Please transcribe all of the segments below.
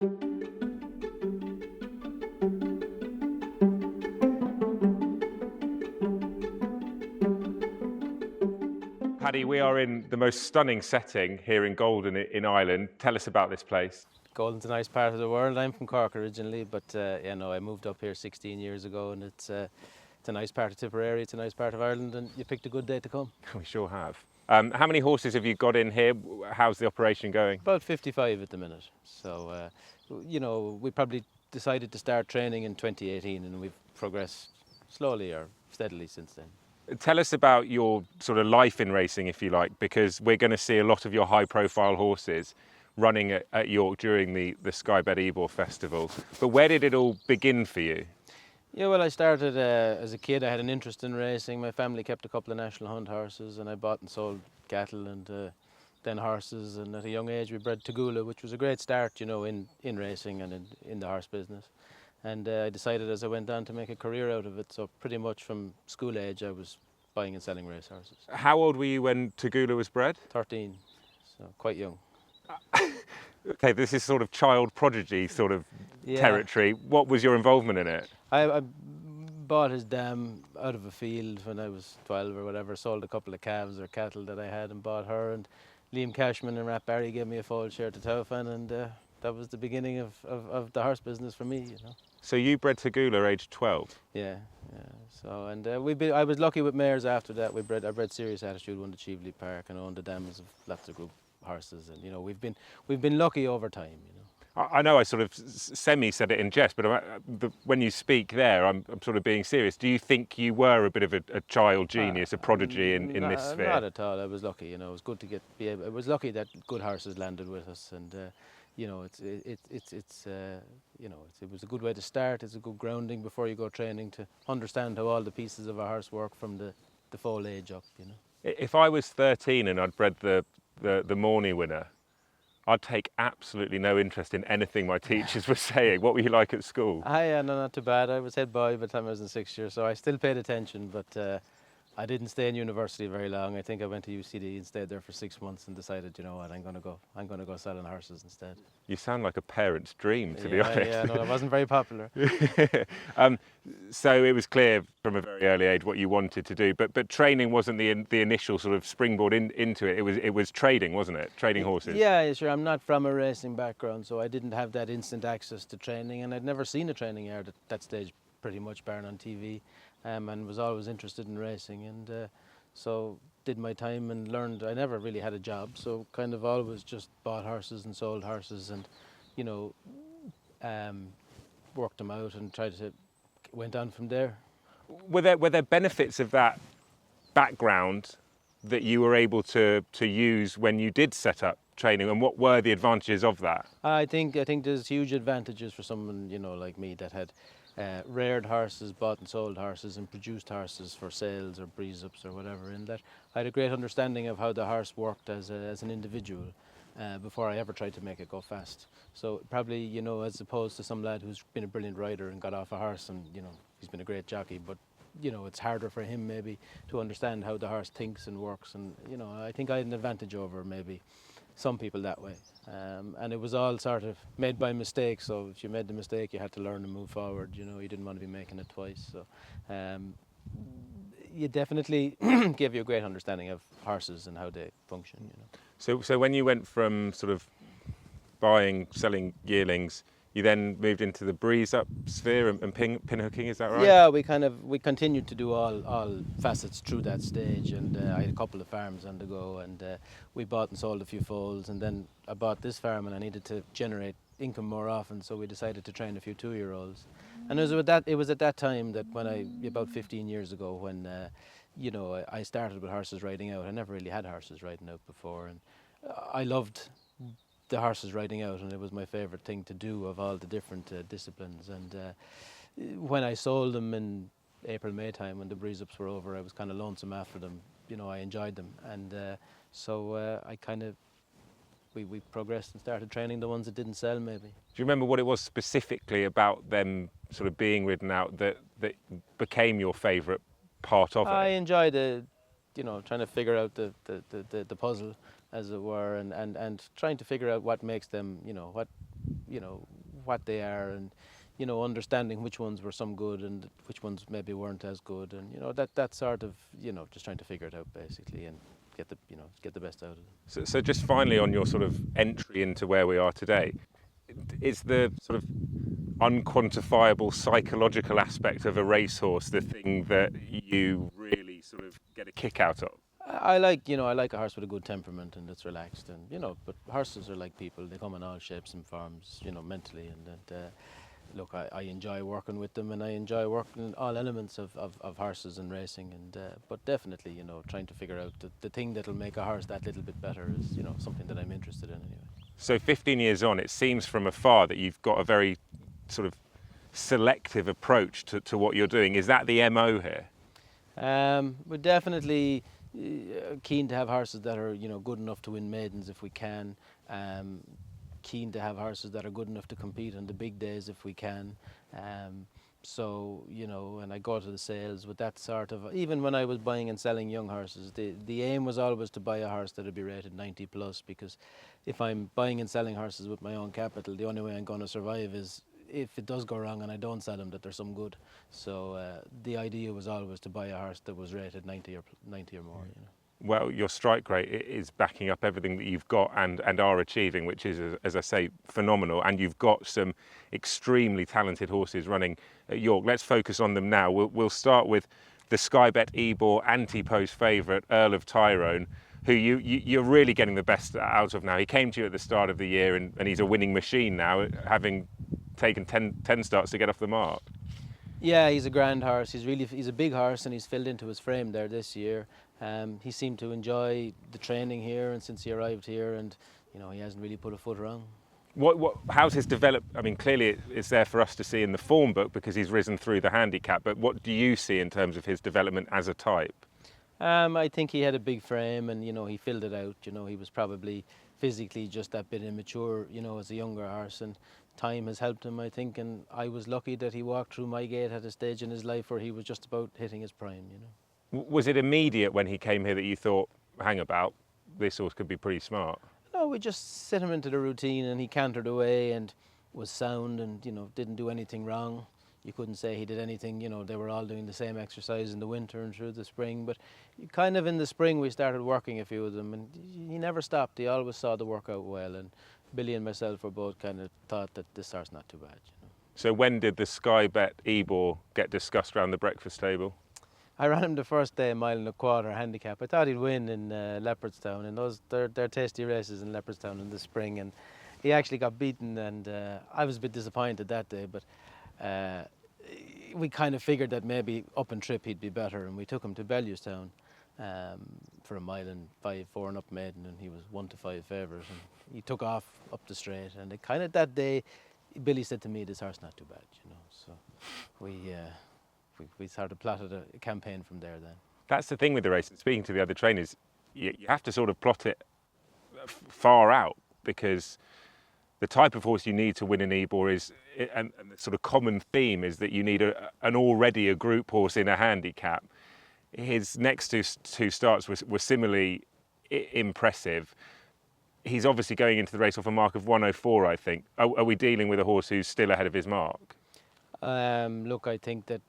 Paddy, we are in the most stunning setting here in Golden in Ireland. Tell us about this place. Golden's a nice part of the world. I'm from Cork originally, but I moved up here 16 years ago, and it's a nice part of Tipperary. It's a nice part of Ireland, and you picked a good day to come. We sure have. How many horses have you got in here? How's the operation going? About 55 at the minute. So, we probably decided to start training in 2018, and we've progressed slowly or steadily since then. Tell us about your sort of life in racing, if you like, because we're going to see a lot of your high-profile horses running at York during the Sky Bet Ebor Festival. But where did it all begin for you? Yeah, well, I started as a kid. I had an interest in racing. My family kept a couple of national hunt horses, and I bought and sold cattle and then horses. And at a young age, we bred Tagula, which was a great start, in racing and in the horse business. And I decided as I went on to make a career out of it. So pretty much from school age, I was buying and selling racehorses. How old were you when Tagula was bred? 13, so quite young. Okay, this is sort of child prodigy sort of territory. What was your involvement in it? I bought his dam out of a field when I was 12 or whatever, sold a couple of calves or cattle that I had and bought her, and Liam Cashman and Rat Barry gave me a foal share to Taufan, and that was the beginning of the horse business for me, So you bred Tagula aged 12? Yeah. So, and I was lucky with mares after that. I bred Serious Attitude, won the Cheveley Park, and owned the dams of lots of group horses, and we've been lucky over time, I know I sort of semi said it in jest, but when you speak there, I'm sort of being serious. Do you think you were a bit of a child genius, a prodigy in this sphere? Not at all. I was lucky. It was good to I was lucky that good horses landed with us, and it was a good way to start. It's a good grounding before you go training to understand how all the pieces of a horse work from the foal age up. If I was 13 and I'd bred the Morny winner, I'd take absolutely no interest in anything my teachers were saying. What were you like at school? No, not too bad. I was head boy by the time I was in 6th year, so I still paid attention, but I didn't stay in university very long. I think I went to UCD and stayed there for 6 months and decided, you know what, I'm gonna go selling horses instead. You sound like a parent's dream, to be honest. Yeah, no, I wasn't very popular. So it was clear from a very early age what you wanted to do, but training wasn't the initial sort of springboard into it. It was trading, wasn't it? Trading horses. Yeah, sure. I'm not from a racing background, so I didn't have that instant access to training, and I'd never seen a training yard at that stage, pretty much, barring on TV. And was always interested in racing, and so did my time and learned. I never really had a job, so kind of always just bought horses and sold horses, and worked them out and went on from there. Were there benefits of that background that you were able to use when you did set up training, and what were the advantages of that? I think there's huge advantages for someone like me that had reared horses, bought and sold horses, and produced horses for sales or breeze-ups or whatever, in that I had a great understanding of how the horse worked as an individual before I ever tried to make it go fast. So probably, as opposed to some lad who's been a brilliant rider and got off a horse and, he's been a great jockey, but, it's harder for him maybe to understand how the horse thinks and works, and, I think I had an advantage over maybe some people that way, and it was all sort of made by mistake. So if you made the mistake, you had to learn and move forward. You didn't want to be making it twice. So you definitely gave you a great understanding of horses and how they function. So when you went from sort of buying, selling yearlings, you then moved into the breeze-up sphere and pinhooking, is that right? Yeah, we continued to do all facets through that stage, and I had a couple of farms on the go, and we bought and sold a few foals, and then I bought this farm and I needed to generate income more often, so we decided to train a few 2-year-olds. And it was at that time that about 15 years ago, when I started with horses riding out. I never really had horses riding out before, and I loved the horses riding out, and it was my favourite thing to do of all the different disciplines. And when I sold them in April, May time, when the breeze-ups were over, I was kind of lonesome after them. I enjoyed them, and so we progressed and started training the ones that didn't sell, maybe. Do you remember what it was specifically about them sort of being ridden out that became your favourite part of it? I enjoyed trying to figure out the puzzle, as it were, and trying to figure out what makes them, what they are, and understanding which ones were some good and which ones maybe weren't as good, and that sort of just trying to figure it out basically and get the best out of it. So just finally on your sort of entry into where we are today, is the sort of unquantifiable psychological aspect of a racehorse the thing that you really sort of get a kick out of? I like a horse with a good temperament and that's relaxed, and but horses are like people; they come in all shapes and forms, mentally, and look, I enjoy working with them, and I enjoy working all elements of horses and racing, and but definitely trying to figure out the thing that'll make a horse that little bit better is something that I'm interested in anyway. So 15 years on, it seems from afar that you've got a very sort of selective approach to what you're doing. Is that the MO here? We're definitely keen to have horses that are good enough to win maidens if we can. Keen to have horses that are good enough to compete on the big days if we can. So and I go to the sales with that sort of. Even when I was buying and selling young horses, the aim was always to buy a horse that would be rated 90 plus, because if I'm buying and selling horses with my own capital, the only way I'm going to survive is if it does go wrong and I don't sell them, that there's some good. So the idea was always to buy a horse that was rated 90 or more. Well, your strike rate is backing up everything that you've got and are achieving, which is, as I say, phenomenal. And you've got some extremely talented horses running at York. Let's focus on them now. We'll start with the Sky Bet Ebor antepost favourite, Earl of Tyrone, who you're really getting the best out of now. He came to you at the start of the year, and he's a winning machine now, having taken 10 starts to get off the mark. Yeah, he's a grand horse. He's a big horse, and he's filled into his frame there this year. He seemed to enjoy the training here, and since he arrived here, and he hasn't really put a foot wrong. How's his development? I mean, clearly it's there for us to see in the form book because he's risen through the handicap. But what do you see in terms of his development as a type? I think he had a big frame, and he filled it out. He was probably physically just that bit immature, as a younger horse, and time has helped him, I think. And I was lucky that he walked through my gate at a stage in his life where he was just about hitting his prime. Was it immediate when he came here that you thought, hang about, this horse could be pretty smart? No, we just set him into the routine, and he cantered away and was sound, and didn't do anything wrong. You couldn't say he did anything. They were all doing the same exercise in the winter and through the spring, but kind of in the spring we started working a few of them, and he never stopped. He always saw the work out well, and Billy and myself were both kind of thought that this horse not too bad. So when did the Sky Bet Ebor get discussed around the breakfast table? I ran him the first day, 1.25 mile handicap. I thought he'd win in Leopardstown, and they're tasty races in Leopardstown in the spring, and he actually got beaten, and I was a bit disappointed that day, but we kind of figured that maybe up and trip he'd be better, and we took him to Bellewstown for a 1.5 4 and up maiden, and he was 1-5 favourite, and he took off up the straight, and it kind of that day Billy said to me, this horse not too bad, so we sort of plotted a campaign from there then. That's the thing with the race. Speaking to the other trainers, you have to sort of plot it far out, because the type of horse you need to win an Ebor is, and the sort of common theme is that you need an already a group horse in a handicap. His next two starts were similarly impressive. He's obviously going into the race off a mark of 104, I think. Are we dealing with a horse who's still ahead of his mark? Look, I think that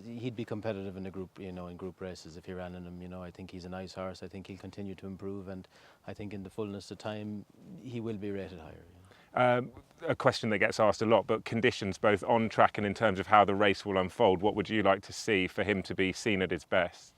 he'd be competitive in a group, in group races if he ran in them. I think he's a nice horse. I think he'll continue to improve, and I think in the fullness of time he will be rated higher. A question that gets asked a lot, but conditions both on track and in terms of how the race will unfold, what would you like to see for him to be seen at his best?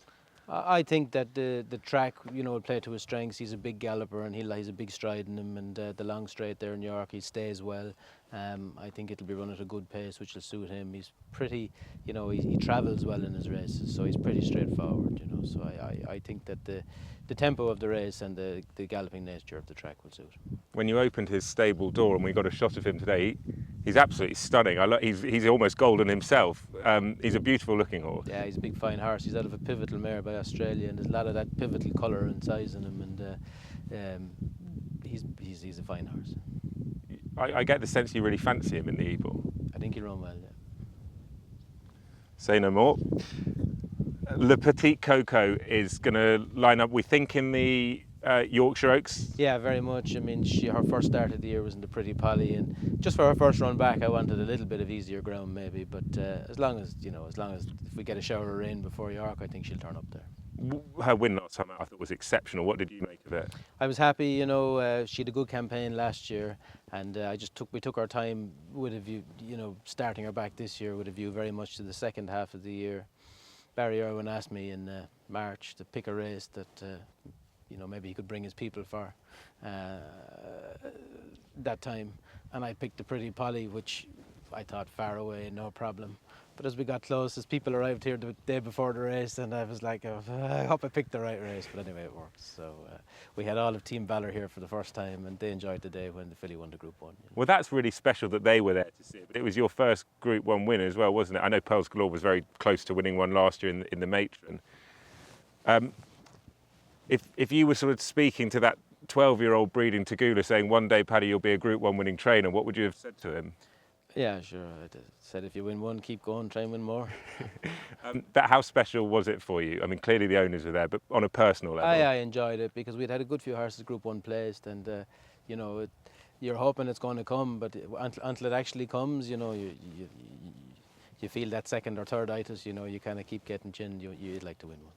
I think that the track, will play to his strengths. He's a big galloper, and he's a big stride in him, and the long straight there in York, he stays well. I think it'll be run at a good pace, which will suit him. He's pretty, he travels well in his races, so he's pretty straightforward, So I think that the tempo of the race and the galloping nature of the track will suit. When you opened his stable door and we got a shot of him today, he's absolutely stunning. He's almost golden himself. He's a beautiful looking horse. Yeah, he's a big fine horse. He's out of a pivotal mare by Australia, and there's a lot of that pivotal colour and size in him, and he's a fine horse. I get the sense you really fancy him in the Ebor. I think he'll run well, yeah. Say no more. Le Petite Coco is going to line up, we think, in the Yorkshire Oaks? Yeah, very much. I mean, her first start of the year was in the Pretty Polly, and just for her first run back, I wanted a little bit of easier ground maybe. But as long as if we get a shower of rain before York, I think she'll turn up there. Her win last time I thought was exceptional. What did you make of it? I was happy. She had a good campaign last year, and we took our time with a view, starting her back this year with a view very much to the second half of the year. Barry Irwin asked me in March to pick a race that maybe he could bring his people for that time, and I picked the Pretty Polly, which I thought far away, no problem. But as we got close, as people arrived here the day before the race, and I was like, I hope I picked the right race. But anyway, it worked. So we had all of Team Valor here for the first time, and they enjoyed the day when the filly won the Group 1. Well, that's really special that they were there to see it. But it was your first Group 1 win as well, wasn't it? I know Pearls Galore was very close to winning one last year in the Matron. If you were sort of speaking to that 12-year-old breeding Tagula saying, one day, Paddy, you'll be a Group 1 winning trainer, what would you have said to him? Yeah, sure. I said if you win one, keep going, try and win more. How special was it for you? I mean, clearly the owners were there, but on a personal level. I enjoyed it because we'd had a good few horses Group 1 placed, and you're hoping it's going to come, but until it actually comes, you feel that second or third itis, you kind of keep getting chin, you'd like to win one.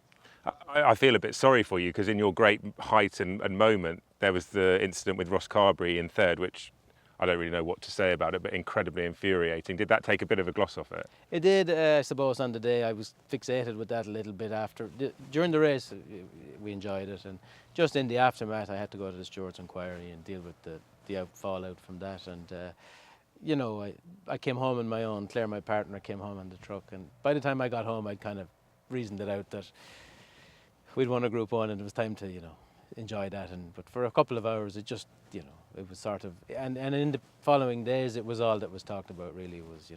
I feel a bit sorry for you because in your great height and moment, there was the incident with Ross Carberry in third, which I don't really know what to say about it, but incredibly infuriating. Did that take a bit of a gloss off it? It did, I suppose, on the day. I was fixated with that a little bit after. During the race, we enjoyed it, and just in the aftermath, I had to go to the Stewards' Inquiry and deal with the fallout from that. And, I came home on my own. Claire, my partner, came home on the truck, and by the time I got home, I'd kind of reasoned it out that we'd won a Group 1 and it was time to, enjoy that. But for a couple of hours, it just, it was sort of, and in the following days, it was all that was talked about, really, was,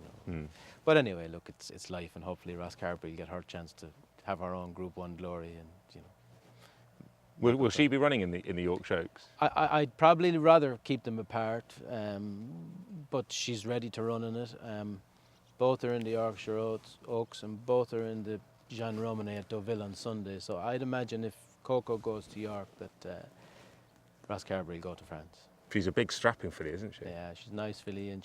But anyway, look, it's life, and hopefully Ross Carberry will get her chance to have her own Group 1 glory, and, Will she be running in the Yorkshire Oaks? I'd probably rather keep them apart, but she's ready to run in it. Both are in the Yorkshire Oaks, and both are in the Jean Romanet at Deauville on Sunday. So I'd imagine if Coco goes to York, that Ross Carberry will go to France. She's a big strapping filly, isn't she? Yeah, she's a nice filly, and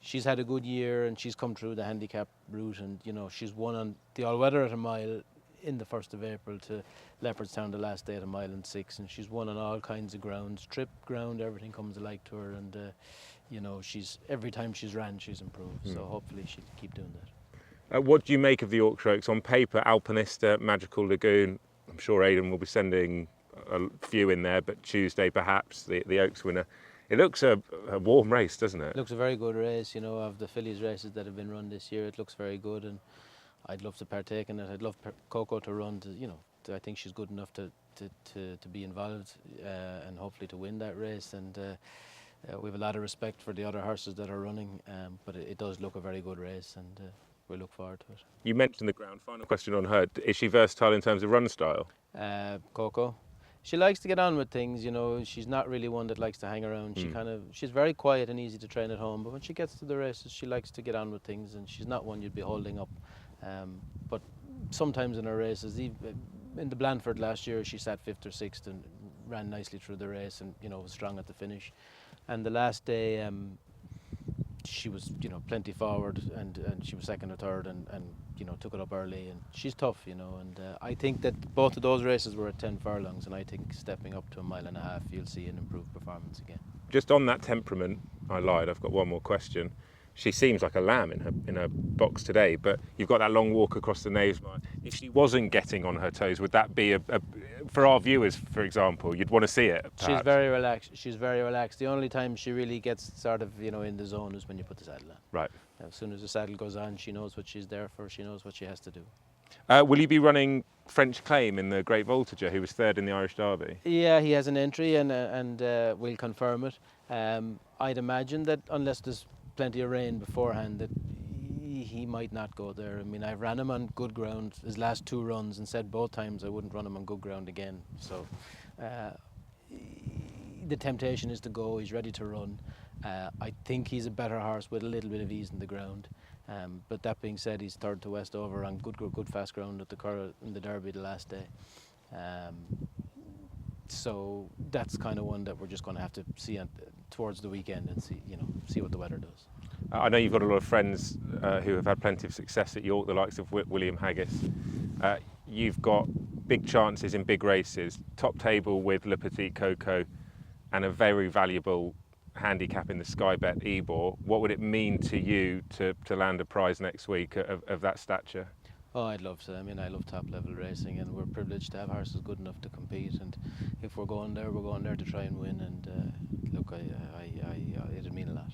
she's had a good year, and she's come through the handicap route, and she's won on the all-weather at a mile in the 1st of April to Leopardstown the last day at a mile and 6, and she's won on all kinds of grounds, trip ground, everything comes alike to her, and she's every time she's ran, she's improved. So hopefully she'll keep doing that. What do you make of the Yorkshire Oaks? On paper, Alpinista, Magical Lagoon. I'm sure Aidan will be sending a few in there, but Tuesday perhaps the Oaks winner. It looks a warm race, doesn't it? It looks a very good race. Of the fillies races that have been run this year, it looks very good, and I'd love to partake in it. I'd love Coco to run. I think she's good enough to be involved and hopefully to win that race. And we have a lot of respect for the other horses that are running, but it does look a very good race, and we look forward to it. You mentioned the ground. Final question on her. Is she versatile in terms of run style? Coco, she likes to get on with things. She's not really one that likes to hang around. She's very quiet and easy to train at home, but when she gets to the races, she likes to get on with things, and she's not one you'd be holding up. But sometimes in her races, in the Blandford last year, she sat 5th or 6th and ran nicely through the race, and was strong at the finish. And the last day, she was plenty forward, and she was 2nd or 3rd, and took it up early, and she's tough, and I think that both of those races were at 10 furlongs, and I think stepping up to a mile and a half, you'll see an improved performance again. Just on that temperament, I lied, I've got one more question. She seems like a lamb in her box today, but you've got that long walk across the naves line. If she wasn't getting on her toes, would that be for our viewers, for example, you'd want to see it? Perhaps? She's very relaxed. The only time she really gets sort of in the zone is when you put the saddle on. Right. As soon as the saddle goes on, she knows what she's there for. She knows what she has to do. Will you be running French Claim in the Great Voltager, who was 3rd in the Irish Derby? Yeah, he has an entry, and we'll confirm it. I'd imagine that unless there's plenty of rain beforehand, that he might not go there. I mean, I ran him on good ground his last 2 runs and said both times I wouldn't run him on good ground again. So the temptation is to go. He's ready to run. I think he's a better horse with a little bit of ease in the ground. But that being said, he's 3rd to Westover on good fast ground at the Derby the last day. So that's kind of one that we're just going to have to see towards the weekend and see what the weather does. I know you've got a lot of friends who have had plenty of success at York, the likes of William Haggis. You've got big chances in big races, top table with Petite Coco, and a very valuable handicap in the Sky Bet Ebor. What would it mean to you to land a prize next week of that stature? Oh, I'd love to. I mean, I love top level racing, and we're privileged to have horses good enough to compete. And if we're going there to try and win. And look, it'd mean a lot.